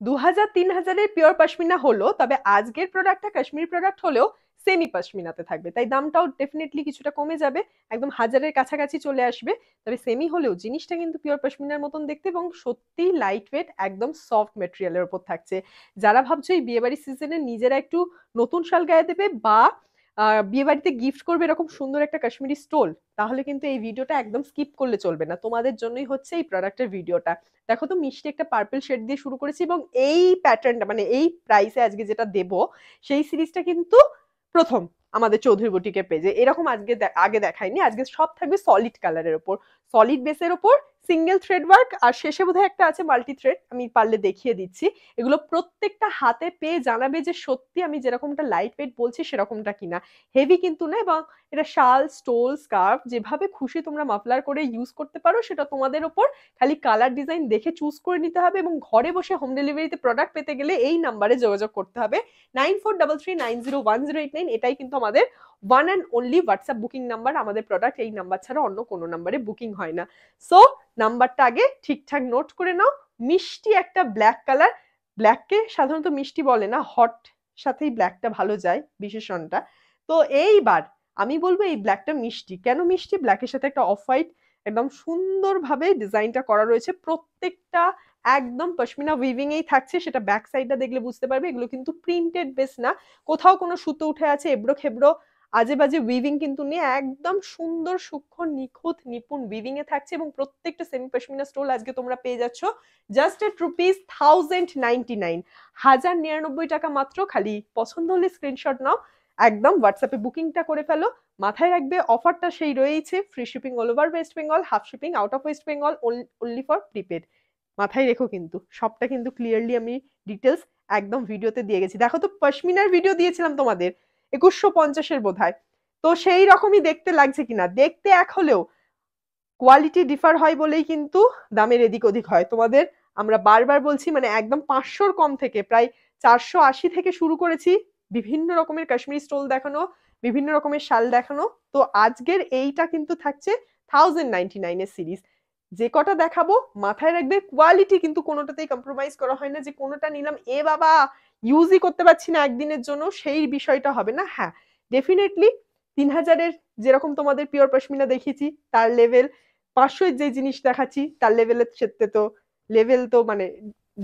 2000-3000 pure pashmina হলো, তবে আজকের প্রোডাক্টটা কাশ্মীরি প্রোডাক্ট হলেও সেমি পশমিনাতে থাকবে, তাই দামটাও ডেফিনেটলি কিছুটা কমে যাবে, একদম 1000-এর কাছাকাছি চলে আসবে। তবে সেমি হলেও জিনিসটা কিন্তু পিওর পশমিনার মতন দেখতে এবং সত্যি লাইট ওয়েট, একদম সফট মেটেরিয়ালের উপর থাকছে। যারা ভাবছো এই বিয়েবাড়ি সিজনে নিজেরা একটু নতুন শাল গায়ে দেবে বা বিয়ে বাড়িতে গিফট করবে এরকম সুন্দর একটা কাশ্মীরি স্টোল, তাহলে কিন্তু এই ভিডিওটা একদম স্কিপ করলে চলবে না, তোমাদের জন্যই হচ্ছে এই প্রোডাক্টের ভিডিওটা। দেখো তো মিষ্টি একটা পার্পল শেড দিয়ে শুরু করেছি এবং এই প্যাটার্নটা মানে এই প্রাইসে আজকে যেটা দেব সেই সিরিজটা কিন্তু প্রথম আমাদের চৌধুরী বুটিকের পেজে। এরকম আগে দেখাইনি। আজকে সব থাকবে সলিড কালারের ওপর, সলিড বেসের ওপর সিঙ্গেল থ্রেড ওয়ার্ক, আর শেষে বোধহয় একটা আছে মাল্টি থ্রেড, আমি পারলে দেখিয়ে দিচ্ছি। এগুলো প্রত্যেকটা হাতে পেয়ে জানাবে যে সত্যি আমি যেরকমটা লাইট ওয়েট বলছি সেরকমটা কিনা, হেভি কিন্তু না। এবং এটা শাল, স্টোল, স্কার্ফ যেভাবে খুশি তোমরা মাফলার করে ইউজ করতে পারো সেটা তোমাদের ওপর, খালি কালার ডিজাইন দেখে চুজ করে নিতে হবে। এবং ঘরে বসে হোম ডেলিভারিতে প্রোডাক্ট পেতে গেলে এই নাম্বারে যোগাযোগ করতে হবে 9433901089। এটাই কিন্তু আমাদের one and only WhatsApp booking number. আমাদের প্রোডাক্ট এই নাম্বার ছাড়া অন্য কোনো নাম্বারে বুকিং হয় না। সো নাম্বারটা আগে ঠিকঠাক নোট করে নাও। মিষ্টি একটা ব্ল্যাক কালার, ব্ল্যাককে সাধারণত মিষ্টি বলে না, হট সাথেই ব্ল্যাকটা ভালো যায় বিশেষণটা। তো এইবার আমি বলবো এই ব্ল্যাকটা মিষ্টি। কেন মিষ্টি? ব্ল্যাকের সাথে একটা অফ হোয়াইট একদম সুন্দরভাবে ডিজাইনটা করা রয়েছে, প্রত্যেকটা একদম পশমিনা উইভিং এই থাকছে, সেটা ব্যাক সাইডটা দেখলে বুঝতে পারবে। এগুলো কিন্তু প্রিন্টেড বেস না, কোথাও কোনো সুতো উঠে আছে এবড়ো খেবড়ো আজে বাজে উইভিং কিন্তু নেই, একদম সুন্দর সূক্ষ্ম নিখুঁত নিপুণ উইভিং এ থাকছে। এবং প্রত্যেকটা সেমি পশমিনা স্টোল আজকে তোমরা পেয়ে যাচ্ছ জাস্ট এট রুপিস 1099, 1099 টাকা মাত্র। খালি পছন্দ হলে স্ক্রিনশট নাও, একদম হোয়াটসঅ্যাপে বুকিংটা করে ফেলো। মাথায় রাখবে অফারটা সেই রয়েছে, free shipping all over West Bengal, half shipping out of West Bengal, only for prepaid. মাথায় রেখো কিন্তু, সবটা কিন্তু ক্লিয়ারলি আমি ডিটেলস একদম ভিডিওতে দিয়ে গেছি। দেখো তো পশমিনার ভিডিও দিয়েছিলাম তোমাদের 2150-এর বোধহয়, তো সেই রকমই দেখতে লাগছে কিনা। দেখতে এক হলেও কোয়ালিটি ডিফার হয় বলেই কিন্তু দামের এদিক ওদিক হয়। তোমাদের আমরা বারবার বলছি, মানে একদম 500-র কম থেকে প্রায় 480 থেকে শুরু করেছি বিভিন্ন রকমের কাশ্মীরি স্টোল দেখানো, বিভিন্ন রকমের শাল দেখানো। তো আজকের এইটা কিন্তু থাকছে 1099-এর সিরিজ। যে কটা দেখাবো মাথায় রাখবে কোয়ালিটি কিন্তু কোনোটাতেই কম্প্রোমাইজ করা হয় না, যে কোনোটা নিলাম এ বাবা ইউজই করতে পারছি না একদিনের জন্য, সেই বিষয়টা হবে না। হ্যাঁ ডেফিনেটলি 3000-এর যেরকম তোমাদের পিওর পশমিনা দেখিয়েছি তার লেভেল, 500-এর যে জিনিস দেখাচ্ছি তার লেভেলের ক্ষেত্রে তো লেভেল তো মানে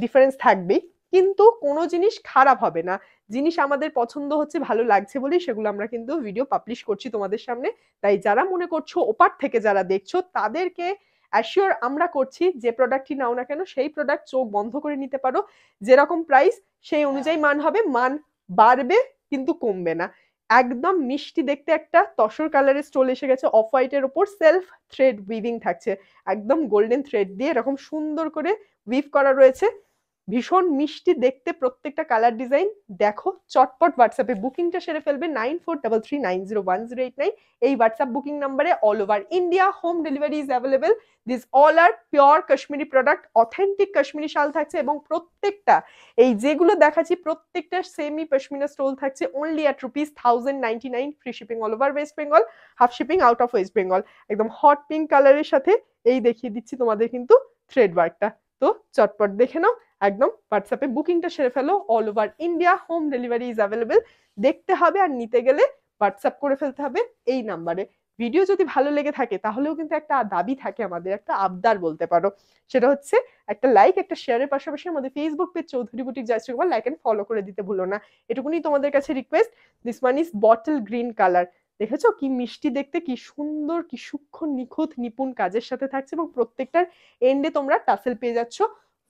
ডিফারেন্স থাকবেই, কিন্তু কোনো জিনিস খারাপ হবে না। জিনিস আমাদের পছন্দ হচ্ছে, ভালো লাগছে বলেই সেগুলো আমরা কিন্তু ভিডিও পাবলিশ করছি তোমাদের সামনে। তাই যারা মনে করছো ওপার থেকে যারা দেখছো তাদেরকে অ্যাসিওর আমরা করছি, যে প্রোডাক্টই নাও না কেন সেই প্রোডাক্ট চোখ বন্ধ করে নিতে পারো। যেরকম প্রাইস সেই অনুযায়ী মান হবে, মান বাড়বে কিন্তু কমবে না। একদম মিষ্টি দেখতে একটা তসর কালারের স্টোল এসে গেছে, অফ হোয়াইটের ওপর সেলফ থ্রেড উইভিং থাকছে, একদম গোল্ডেন থ্রেড দিয়ে এরকম সুন্দর করে উইভ করা রয়েছে, ভীষণ মিষ্টি দেখতে প্রত্যেকটা কালার ডিজাইন। দেখো চটপট হোয়াটসঅ্যাপে বুকিংটা সেরে ফেলবে 9433901089। এই হোয়াটসঅ্যাপ বুকিং নাম্বারে all over India home delivery is available. This all are pure Kashmiri product, authentic Kashmiri শাল থাকছে এবং প্রত্যেকটা এই যেগুলো দেখাচ্ছি প্রত্যেকটা সেমি পশমিনা স্টোল থাকছে only at rupees 1099, free shipping all over West Bengal, half shipping out of West Bengal. একদম হট পিঙ্ক কালারের সাথে এই দেখিয়ে দিচ্ছি তোমাদের কিন্তু থ্রেড ওয়ার্কটা। তো চটপট দেখে নাও, একদম হোয়াটসঅ্যাপে বুকিংটা সেরে ফেলো। All over India home delivery is available. দেখতে হবে আর নিতে গেলে হোয়াটসঅ্যাপ করে ফেলতে হবে এই নাম্বারে। ভিডিও যদি ভালো লেগে থাকে তাহলেও কিন্তু একটা দাবি থাকে আমাদের, একটা আবদার বলতে পারো, সেটা হচ্ছে একটা লাইক একটা শেয়ারের পাশাপাশি আমাদের Facebook page Chowdhury boutique Joyshree Kumar like and follow করে দিতে ভুলো না। এটুকুনি তোমাদের কাছে request. This one is bottle green colour, দেখেছো কি মিষ্টি দেখতে, কি সুন্দর, কি সূক্ষ্ম নিখুঁত নিপুণ কাজের সাথে থাকছে এবং প্রত্যেকটার এন্ডে তোমরা টাসেল পেয়ে যাচ্ছ।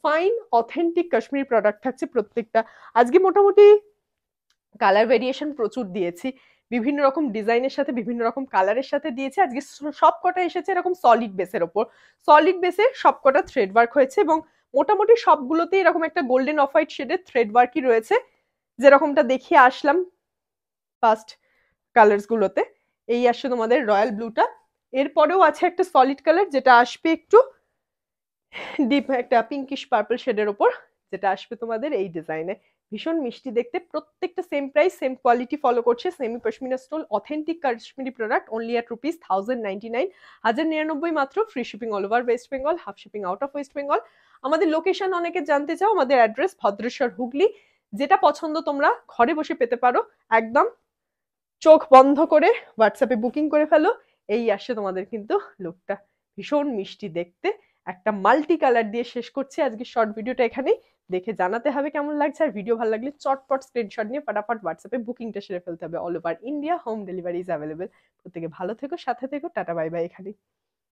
ফাইন অথেন্টিক কাশ্মীরি প্রোডাক্ট থাকছে প্রত্যেকটা। আজকে মোটামুটি কালার ভেরিয়েশন প্রচুর দিয়েছি, বিভিন্ন রকম ডিজাইনের সাথে বিভিন্ন রকম কালারের সাথে দিয়েছি। আজকে সব কটা এসেছে এরকম সলিড বেসের ওপর, সলিড বেসে সব কটা থ্রেড ওয়ার্ক হয়েছে এবং মোটামুটি সবগুলোতে এরকম একটা গোল্ডেন অফ হোয়াইট শেডের থ্রেড ওয়ার্কই রয়েছে, যেরকমটা দেখিয়ে আসলাম ফার্স্ট কালার্স গুলোতে। এই আসছে তোমাদের রয়্যাল ব্লুটা, এরপরেও আছে একটা সলিড কালার যেটা আসবে একটু ডিপ একটা পিঙ্কিশ পার্পল শেডের ওপর, যেটা আসবে তোমাদের এই ডিজাইনে। ভীষণ মিষ্টি দেখতে, প্রত্যেকটা same price same quality follow করছে, semi pashmina stole authentic Kashmiri product only at rupees 1099, 1099 মাত্র, free shipping all over West Bengal, half shipping out of West Bengal. আমাদের লোকেশন অনেকে জানতে চাও, আমাদের অ্যাড্রেস ভদ্রেশ্বর হুগলি। যেটা পছন্দ তোমরা ঘরে বসে পেতে পারো, একদম চোখ বন্ধ করে হোয়াটসঅ্যাপে বুকিং করে ফেলো। এই আসছে তোমাদের কিন্তু লুকটা, ভীষণ মিষ্টি দেখতে, একটা মাল্টি কালার দিয়ে শেষ করছি আজকে শর্ট ভিডিওটা এখানেই। দেখে জানাতে হবে কেমন লাগছে, আর ভিডিও ভালো লাগলে চটপট স্ক্রিনশট নিয়ে ফটাফট হোয়াটসঅ্যাপে বুকিংটা সেরে ফেলতে হবে। All over India home delivery is available. প্রত্যেকে ভালো থেকো, সাথে থেকো, টাটা বাই বাই এখানেই।